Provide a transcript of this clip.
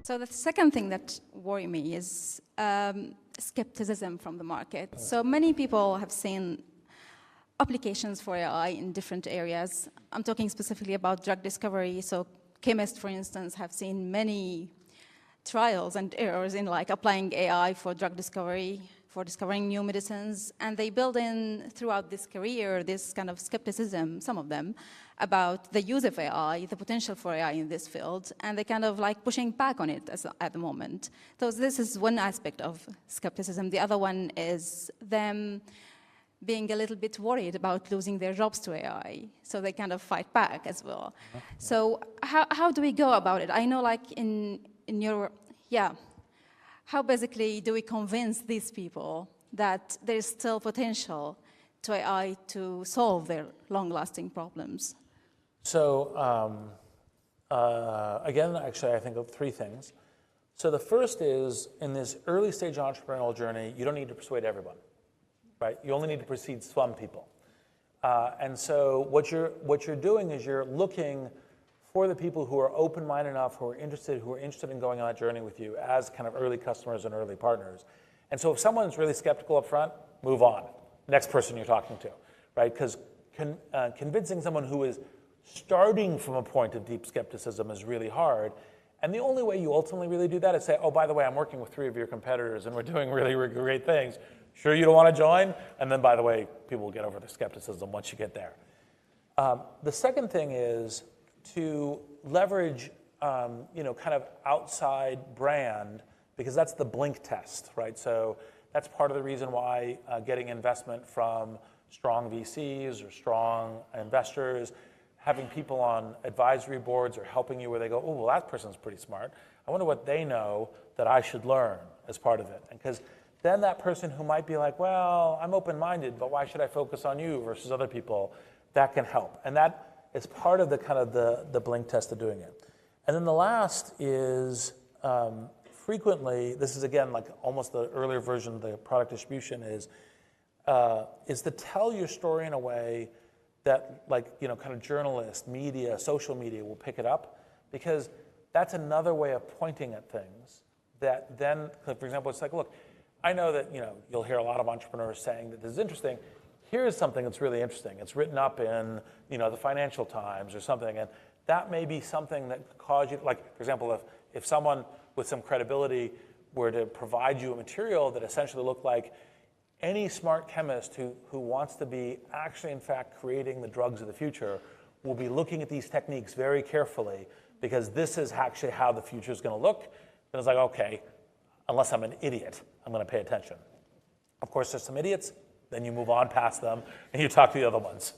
So the second thing that worries me is skepticism from the market. So many people have seen applications for AI in different areas. I'm talking specifically about drug discovery. So chemists, for instance, have seen many trials and errors in like applying AI for drug discovery, for discovering new medicines, and they build in throughout this career this kind of skepticism, some of them, about the use of AI, the potential for AI in this field, and they kind of like pushing back on it at the moment. So this is one aspect of skepticism. The other one is them being a little bit worried about losing their jobs to AI, so they kind of fight back as well. So how do we go about it? I know like in your, how basically do we convince these people that there's still potential to AI to solve their long-lasting problems? So again, actually, I think of three things. So the first is, in this early stage entrepreneurial journey, you don't need to persuade everyone, right? You only need to persuade some people. And so what you're doing is you're looking for the people who are open-minded enough, who are interested in going on that journey with you as kind of early customers and early partners. And so if someone's really skeptical up front, move on. Next person you're talking to, right? Because convincing someone who is starting from a point of deep skepticism is really hard. And the only way you ultimately really do that is say, oh, by the way, I'm working with 3 of your competitors and we're doing really, really great things. Sure you don't want to join? And then, by the way, people will get over the skepticism once you get there. The second thing is to leverage, kind of outside brand, because that's the blink test, right? So that's part of the reason why getting investment from strong VCs or strong investors, having people on advisory boards or helping you where they go, oh, well, that person's pretty smart. I wonder what they know that I should learn as part of it. And because then that person who might be like, well, I'm open-minded, but why should I focus on you versus other people, that can help. And that is part of the kind of the blink test of doing it. And then the last is frequently, this is again like almost the earlier version of the product distribution, is to tell your story in a way that kind of journalists, media, social media will pick it up, because that's another way of pointing at things that then, for example, it's like, look, I know that you'll hear a lot of entrepreneurs saying that this is interesting. Here's something that's really interesting. It's written up in the Financial Times or something, and that may be something that could cause you, like, for example, if someone with some credibility were to provide you a material that essentially looked like any smart chemist who wants to be actually, in fact, creating the drugs of the future will be looking at these techniques very carefully, because this is actually how the future is going to look. And it's like, okay, unless I'm an idiot, I'm going to pay attention. Of course, there's some idiots. Then you move on past them and you talk to the other ones.